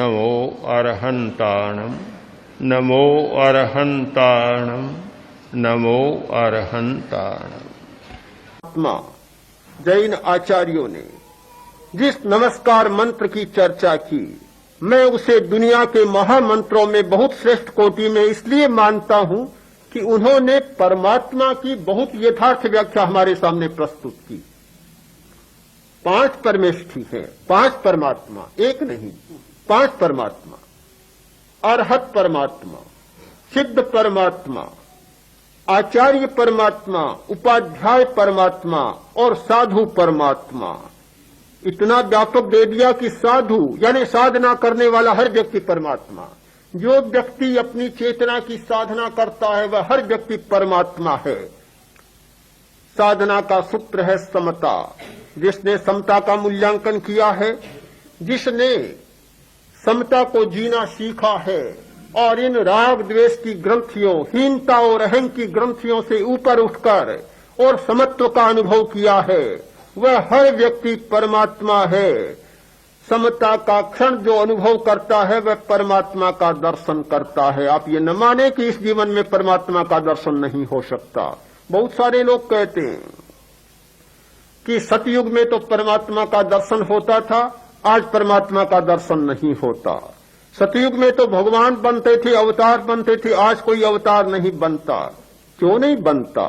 नमो अरहंताणम नमो अरहंताणम नमो अरहंताणम। आत्मा जैन आचार्यों ने जिस नमस्कार मंत्र की चर्चा की, मैं उसे दुनिया के महामंत्रों में बहुत श्रेष्ठ कोटि में इसलिए मानता हूं कि उन्होंने परमात्मा की बहुत यथार्थ व्याख्या हमारे सामने प्रस्तुत की। 5 परमेष्ठी हैं, 5 परमात्मा, एक नहीं, 5 परमात्मा। अरहत परमात्मा, सिद्ध परमात्मा, आचार्य परमात्मा, उपाध्याय परमात्मा और साधु परमात्मा। इतना व्यापक दे दिया कि साधु यानी साधना करने वाला हर व्यक्ति परमात्मा। जो व्यक्ति अपनी चेतना की साधना करता है वह हर व्यक्ति परमात्मा है। साधना का सूत्र है समता। जिसने समता का मूल्यांकन किया है, जिसने समता को जीना सीखा है और इन राग द्वेष की ग्रंथियों, हीनता और अहं की ग्रंथियों से ऊपर उठकर और समत्व का अनुभव किया है, वह हर व्यक्ति परमात्मा है। समता का क्षण जो अनुभव करता है वह परमात्मा का दर्शन करता है। आप ये न माने कि इस जीवन में परमात्मा का दर्शन नहीं हो सकता। बहुत सारे लोग कहते हैं कि सतयुग में तो परमात्मा का दर्शन होता था, आज परमात्मा का दर्शन नहीं होता। सतयुग में तो भगवान बनते थे, अवतार बनते थे, आज कोई अवतार नहीं बनता। क्यों नहीं बनता?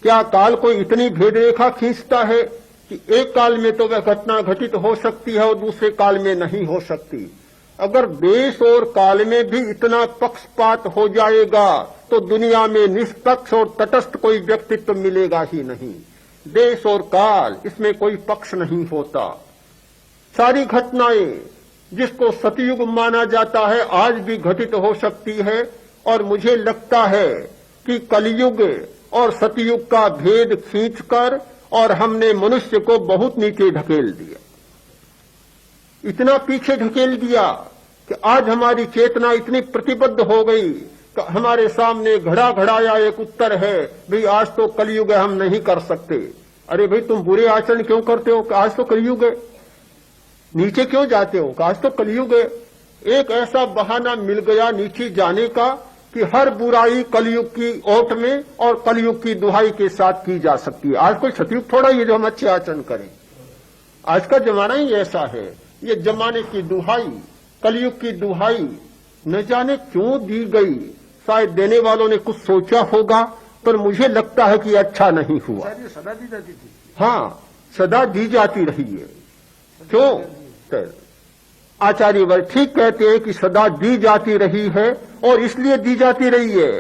क्या काल कोई इतनी भेद रेखा खींचता है कि एक काल में तो वह घटना घटित हो सकती है और दूसरे काल में नहीं हो सकती? अगर देश और काल में भी इतना पक्षपात हो जाएगा तो दुनिया में निष्पक्ष और तटस्थ कोई व्यक्तित्व मिलेगा ही नहीं। देश और काल, इसमें कोई पक्ष नहीं होता। सारी घटनाएं जिसको सतयुग माना जाता है आज भी घटित हो सकती है। और मुझे लगता है कि कलयुग और सतयुग का भेद खींचकर और हमने मनुष्य को बहुत नीचे ढकेल दिया, इतना पीछे ढकेल दिया कि आज हमारी चेतना इतनी प्रतिबद्ध हो गई कि हमारे सामने घड़ा घड़ाया एक उत्तर है, भाई आज तो कलयुग है, हम नहीं कर सकते। अरे भाई तुम बुरे आचरण क्यों करते हो? आज तो कलयुग है। नीचे क्यों जाते हो? आज तो कलयुग है। एक ऐसा बहाना मिल गया नीचे जाने का कि हर बुराई कलयुग की ओट में और कलयुग की दुहाई के साथ की जा सकती है। आज कोई सतयुग थोड़ा ये जो हम अच्छे आचरण करें। आज का जमाना ही ऐसा है। ये जमाने की दुहाई, कलयुग की दुहाई न जाने क्यों दी गई। शायद देने वालों ने कुछ सोचा होगा, पर मुझे लगता है कि अच्छा नहीं हुआ। सदा दी जाती थी। हाँ, सदा दी जाती रही है। क्यों? आचार्य वर ठीक कहते हैं कि सदा दी जाती रही है और इसलिए दी जाती रही है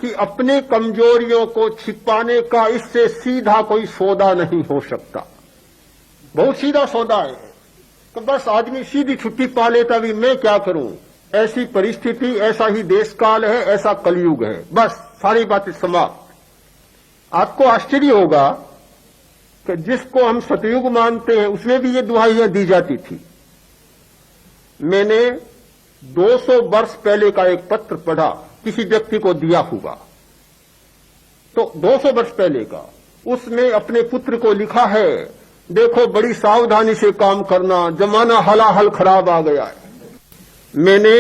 कि अपने कमजोरियों को छिपाने का इससे सीधा कोई सौदा नहीं हो सकता। बहुत सीधा सौदा है तो बस आदमी सीधी छुट्टी पा लेता, भी मैं क्या करूं, ऐसी परिस्थिति, ऐसा ही देश काल है, ऐसा कलयुग है, बस सारी बातें समाप्त। आपको आश्चर्य होगा कि जिसको हम सतयुग मानते हैं उसमें भी ये दुहाइयां दी जाती थी। मैंने 200 वर्ष पहले का एक पत्र पढ़ा, किसी व्यक्ति को दिया हुआ, तो 200 वर्ष पहले का, उसमें अपने पुत्र को लिखा है, देखो बड़ी सावधानी से काम करना, जमाना हलाहल खराब आ गया है। मैंने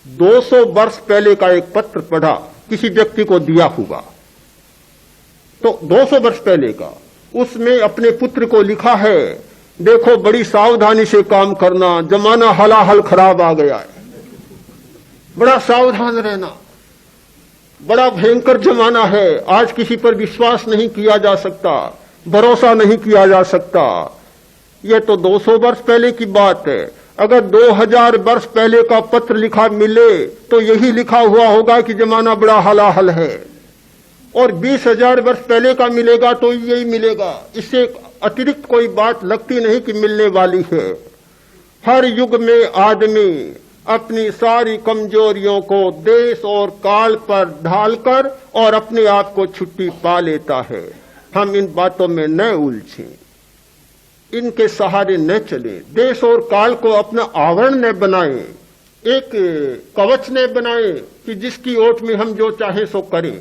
200 वर्ष पहले का एक पत्र पढ़ा, किसी व्यक्ति को दिया हुआ, तो 200 वर्ष पहले का, उसमें अपने पुत्र को लिखा है, देखो बड़ी सावधानी से काम करना, जमाना हलाहल खराब आ गया है। बड़ा सावधान रहना, बड़ा भयंकर जमाना है। आज किसी पर विश्वास नहीं किया जा सकता, भरोसा नहीं किया जा सकता। यह तो 200 वर्ष पहले की बात है। अगर 2000 वर्ष पहले का पत्र लिखा मिले तो यही लिखा हुआ होगा कि जमाना बड़ा हलाहल है, और 20,000 वर्ष पहले का मिलेगा तो यही मिलेगा। इससे अतिरिक्त कोई बात लगती नहीं कि मिलने वाली है। हर युग में आदमी अपनी सारी कमजोरियों को देश और काल पर ढालकर और अपने आप को छुट्टी पा लेता है। हम इन बातों में न उलझें, इनके सहारे न चले, देश और काल को अपना आवरण न बनाएं, एक कवच न बनाएं कि जिसकी ओट में हम जो चाहें सो करें।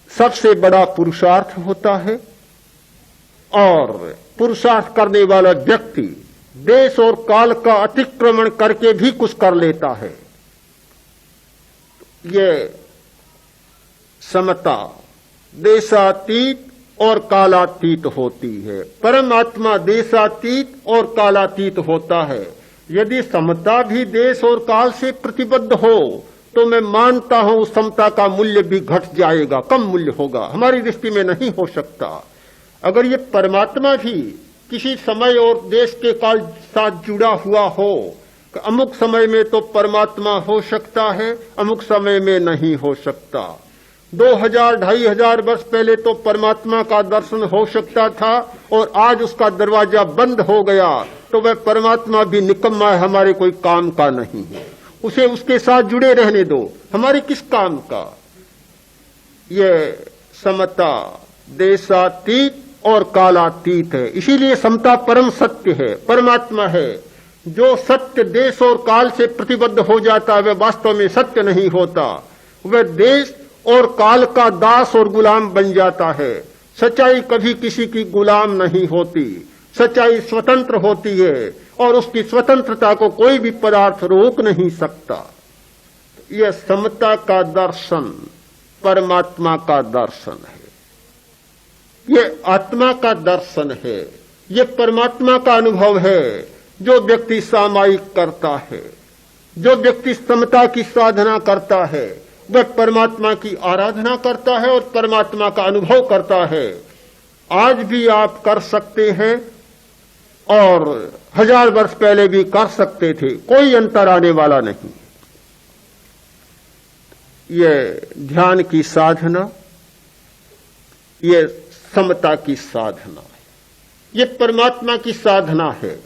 सबसे बड़ा पुरुषार्थ होता है और पुरुषार्थ करने वाला व्यक्ति देश और काल का अतिक्रमण करके भी कुछ कर लेता है। ये समता देशातीत और कालातीत होती है। परमात्मा देशातीत और कालातीत होता है। यदि समता भी देश और काल से प्रतिबद्ध हो तो मैं मानता हूं उस समता का मूल्य भी घट जाएगा, कम मूल्य होगा, हमारी दृष्टि में नहीं हो सकता। अगर ये परमात्मा भी किसी समय और देश के काल साथ जुड़ा हुआ हो, अमुक समय में तो परमात्मा हो सकता है, अमुक समय में नहीं हो सकता। 2000-2500 वर्ष पहले तो परमात्मा का दर्शन हो सकता था और आज उसका दरवाजा बंद हो गया, तो वह परमात्मा भी निकम्मा है, हमारे कोई काम का नहीं है। उसे उसके साथ जुड़े रहने दो, हमारे किस काम का। यह समता देशातीत और कालातीत है, इसीलिए समता परम सत्य है, परमात्मा है। जो सत्य देश और काल से प्रतिबद्ध हो जाता है वह वास्तव में सत्य नहीं होता, वह देश और काल का दास और गुलाम बन जाता है। सच्चाई कभी किसी की गुलाम नहीं होती, सच्चाई स्वतंत्र होती है और उसकी स्वतंत्रता को कोई भी पदार्थ रोक नहीं सकता। यह समता का दर्शन परमात्मा का दर्शन है, यह आत्मा का दर्शन है, यह परमात्मा का अनुभव है जो व्यक्ति सामायिक करता है। जो व्यक्ति समता की साधना करता है वह परमात्मा की आराधना करता है और परमात्मा का अनुभव करता है। आज भी आप कर सकते हैं और 1000 वर्ष पहले भी कर सकते थे, कोई अंतर आने वाला नहीं। ये ध्यान की साधना, ये समता की साधना है, ये परमात्मा की साधना है।